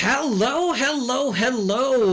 Hello,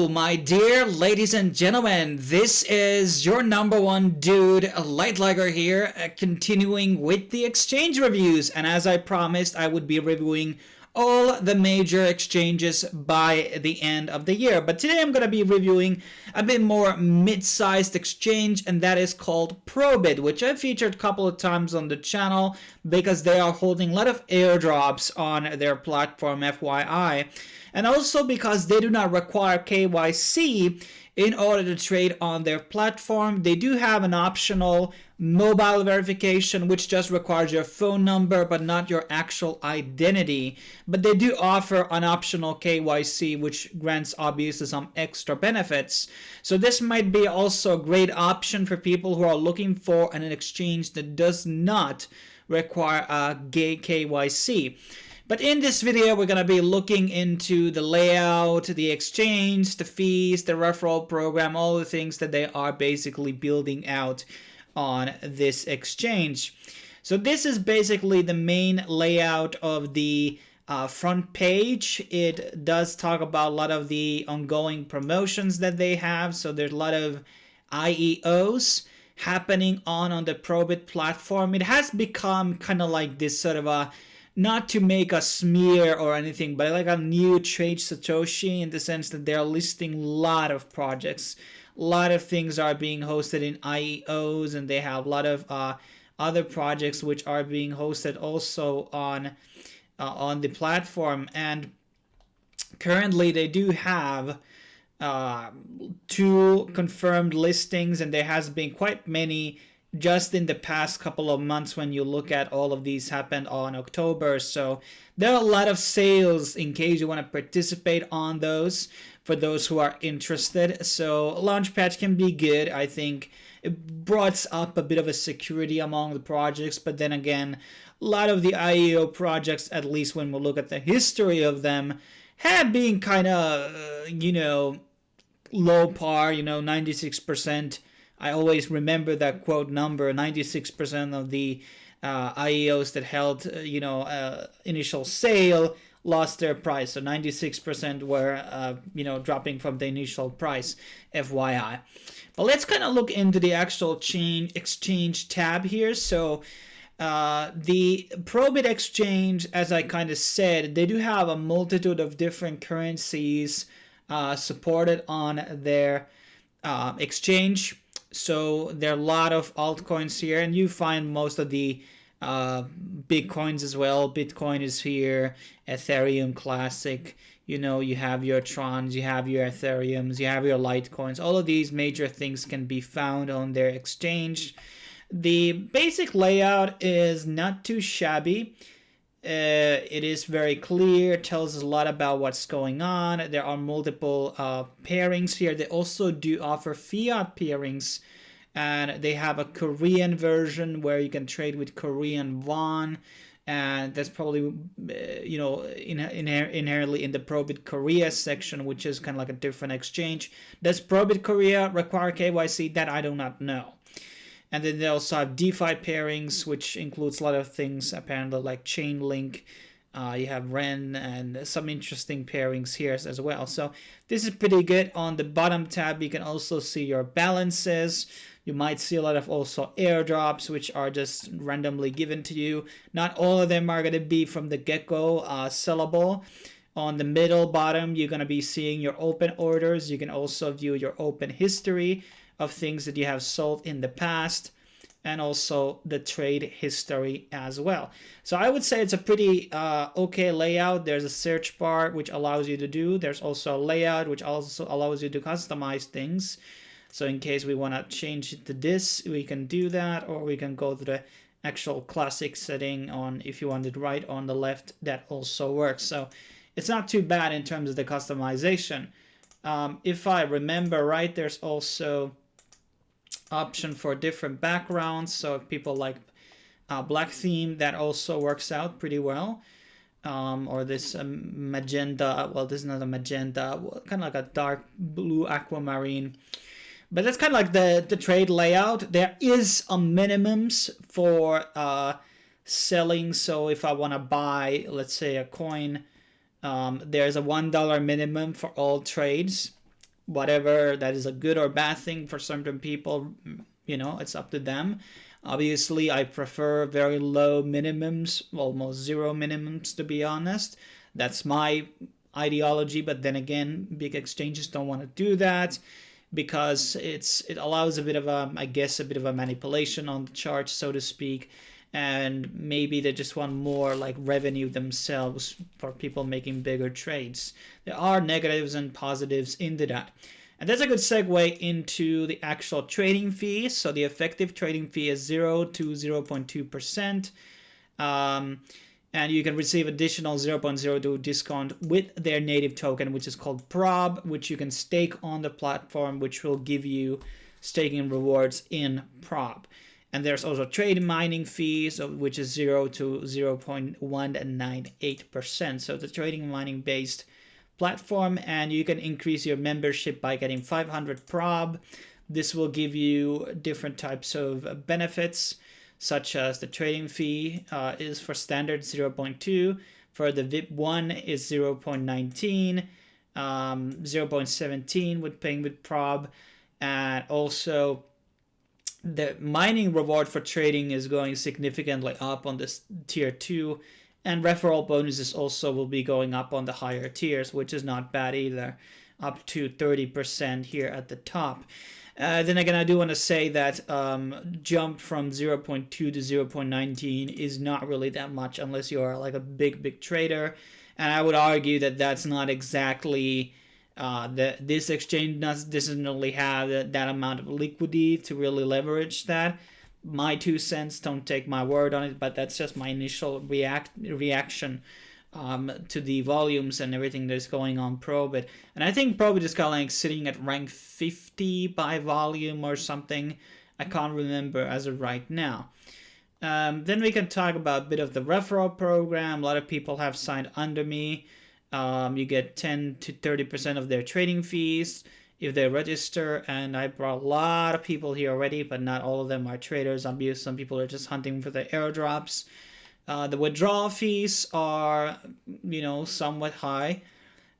my dear ladies and gentlemen. This is your number one dude, Lightliger here, continuing with the exchange reviews. And as I promised, I would be reviewing all the major exchanges by the end of the year. But today I'm going to be reviewing a bit more mid-sized exchange, and that is called Probit, which I've featured a couple of times on the channel because they are holding a lot of airdrops on their platform, FYI. And also because they do not require KYC in order to trade on their platform. They do have an optional mobile verification, which just requires your phone number but not your actual identity. But they do offer an optional KYC, which grants obviously some extra benefits. So this might be also a great option for people who are looking for an exchange that does not require a KYC. But in this video, we're going to be looking into the layout, the exchange, the fees, the referral program, all the things that they are basically building out on this exchange. So this is basically the main layout of the front page. It does talk about a lot of the ongoing promotions that they have. So there's a lot of IEOs happening on the Probit platform. It has become kind of like this sort of a, not to make a smear or anything, but like a new trade Satoshi in the sense that they're listing a lot of projects. A lot of things are being hosted in IEOs, and they have a lot of other projects which are being hosted also on the platform. And currently they do have 2 confirmed listings, and there has been quite many just in the past couple of months when you look at all of these happened on October. So there are a lot of sales in case you want to participate on those for those who are interested. So Launchpad can be good. I think it brought up a bit of a security among the projects, but then again, a lot of the IEO projects, at least when we look at the history of them, have been kind of, low par, 96%. I always remember that quote number, 96% of the IEOs that held, initial sale lost their price. So 96% were, dropping from the initial price, FYI. But let's kind of look into the actual exchange tab here. So the Probit Exchange, as I kind of said, they do have a multitude of different currencies supported on their exchange. So there are a lot of altcoins here, and you find most of the big coins as well. Bitcoin is here, Ethereum Classic, you have your Trons, you have your Ethereums, you have your Litecoins. All of these major things can be found on their exchange. The basic layout is not too shabby. It is very clear, tells us a lot about what's going on. There are multiple pairings here. They also do offer fiat pairings, and they have a Korean version where you can trade with Korean won, and that's probably inherently in the Probit Korea section, which is kind of like a different exchange. Does Probit Korea require KYC? That I do not know. And then they also have DeFi pairings, which includes a lot of things, apparently, like Chainlink. You have Ren and some interesting pairings here as well. So this is pretty good. On the bottom tab, you can also see your balances. You might see a lot of also airdrops, which are just randomly given to you. Not all of them are going to be from the get-go sellable. On the middle bottom, you're going to be seeing your open orders. You can also view your open history of things that you have sold in the past, and also the trade history as well. So I would say it's a pretty okay layout. There's a search bar which allows you to do. There's also a layout which also allows you to customize things. So in case we want to change it to this, we can do that, or we can go to the actual classic setting on, if you want it right on the left, that also works. So it's not too bad in terms of the customization. If I remember right, there's also option for different backgrounds. So if people like black theme, that also works out pretty well. Or this magenta, well, this is not a magenta, kind of like a dark blue aquamarine. But that's kind of like the trade layout. There is a minimums for selling. So if I want to buy, let's say, a coin There's a $1 minimum for all trades. Whatever that is a good or bad thing for certain people, it's up to them. Obviously, I prefer very low minimums, almost zero minimums, to be honest. That's my ideology, but then again, big exchanges don't want to do that because it allows a bit of a manipulation on the chart, so to speak, and maybe they just want more like revenue themselves for people making bigger trades. There are negatives and positives into that. And that's a good segue into the actual trading fees. So the effective trading fee is 0 to 0.2%. And you can receive additional 0.02 discount with their native token, which is called Prob, which you can stake on the platform, which will give you staking rewards in Prob. And there's also trade mining fees, which is 0 to 0.198%. So it's a trading mining based platform, and you can increase your membership by getting 500 Prob. This will give you different types of benefits, such as the trading fee is for standard 0.2, for the VIP 1 is 0.19, 0.17 with paying with Prob, and also the mining reward for trading is going significantly up on this tier 2, and referral bonuses also will be going up on the higher tiers, which is not bad either, up to 30% here at the top. Then again, I do want to say that jump from 0.2 to 0.19 is not really that much unless you're like a big trader. And I would argue that that's not exactly this exchange doesn't really have that amount of liquidity to really leverage that. My 2 cents, don't take my word on it, but that's just my initial reaction to the volumes and everything that's going on Probit. And I think Probit is kind of like sitting at rank 50 by volume or something. I can't remember as of right now. Then we can talk about a bit of the referral program. A lot of people have signed under me. You get 10 to 30% of their trading fees if they register, and I brought a lot of people here already, but not all of them are traders. Obviously, some people are just hunting for the airdrops. The withdrawal fees are, somewhat high.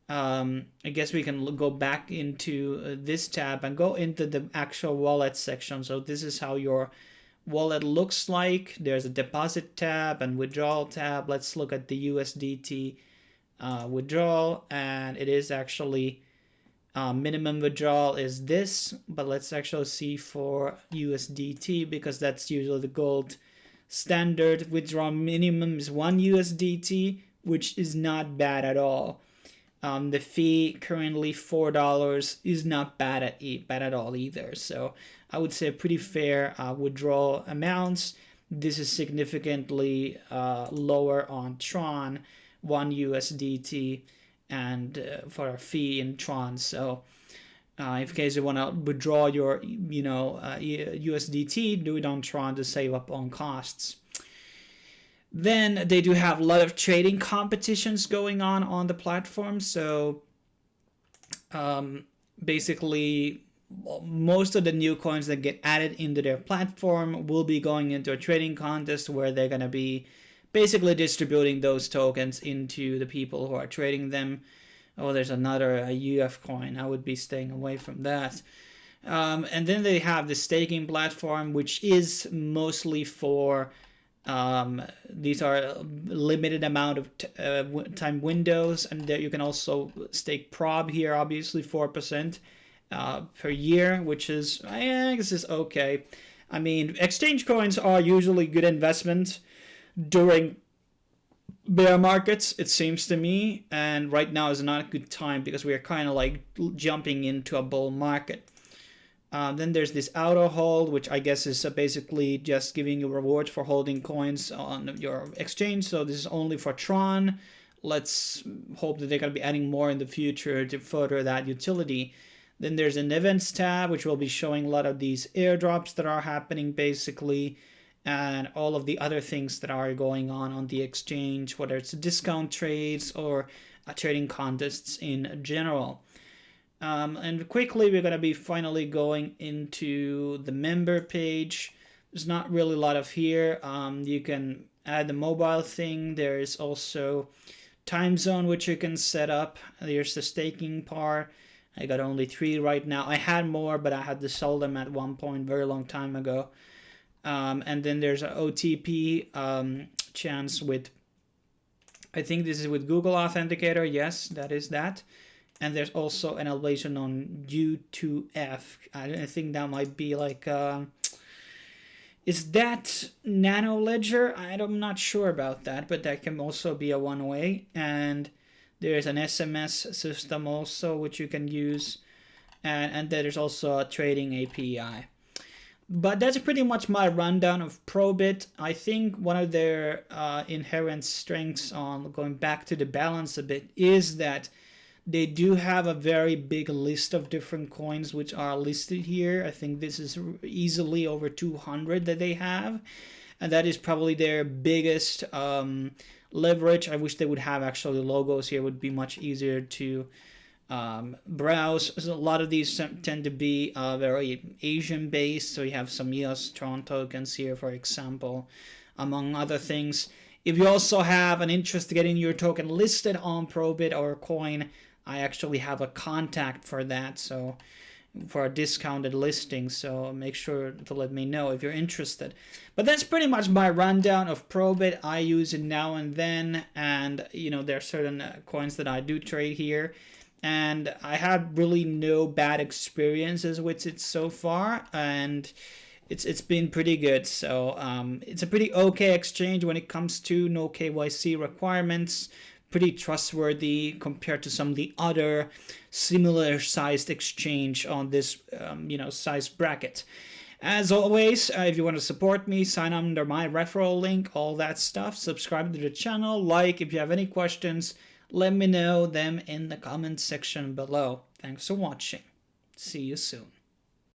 I guess we can go back into this tab and go into the actual wallet section. So this is how your wallet looks like. There's a deposit tab and withdrawal tab. Let's look at the USDT withdrawal, and it is actually minimum withdrawal is this, but let's actually see for USDT, because that's usually the gold standard. Withdrawal minimum is 1 USDT, which is not bad at all. The fee currently $4 is not bad at all either. So I would say pretty fair withdrawal amounts. This is significantly lower on Tron, 1 USDT, and for a fee in Tron. So in case you want to withdraw your USDT, do it on Tron to save up on costs. Then they do have a lot of trading competitions going on the platform. So basically, most of the new coins that get added into their platform will be going into a trading contest where they're going to be basically distributing those tokens into the people who are trading them. Oh, there's another UF coin. I would be staying away from that. And then they have the staking platform, which is mostly for these are limited amount of time windows, and there you can also stake Prob here, obviously 4% per year, which is, I guess, is okay. I mean, exchange coins are usually good investments during bear markets, it seems to me, and right now is not a good time because we are kind of like jumping into a bull market. Then there's this auto hold, which I guess is basically just giving you rewards for holding coins on your exchange. So this is only for Tron. Let's hope that they're going to be adding more in the future to further that utility. Then there's an events tab, which will be showing a lot of these airdrops that are happening basically, and all of the other things that are going on the exchange, whether it's discount trades or trading contests in general. And quickly, we're going to be finally going into the member page. There's not really a lot of here. You can add the mobile thing. There's also time zone which you can set up. There's the staking part. I got only 3 right now. I had more, but I had to sell them at one point very long time ago. And then there's an OTP chance with, I think this is with Google Authenticator. Yes, that is that. And there's also an elevation on U2F. I think that might be like, is that Nano Ledger? I'm not sure about that, but that can also be a one-way. And there's an SMS system also, which you can use. And there's also a trading API. But that's pretty much my rundown of Probit. I think one of their inherent strengths, on going back to the balance a bit, is that they do have a very big list of different coins which are listed here. I think this is easily over 200 that they have. And that is probably their biggest leverage. I wish they would have actually logos here. It would be much easier to browse. So a lot of these tend to be very Asian based. So you have some US Tron tokens here, for example, among other things. If you also have an interest to getting your token listed on Probit or Coin, I actually have a contact for that, so for a discounted listing, so make sure to let me know if you're interested. But that's pretty much my rundown of Probit. I use it now and then, and there are certain coins that I do trade here, and I had really no bad experiences with it so far, and it's been pretty good. So it's a pretty okay exchange when it comes to no KYC requirements. Pretty trustworthy compared to some of the other similar sized exchange on this size bracket. As always, if you want to support me, sign up under my referral link, all that stuff. Subscribe to the channel, like. If you have any questions, let me know them in the comments section below. Thanks for watching. See you soon.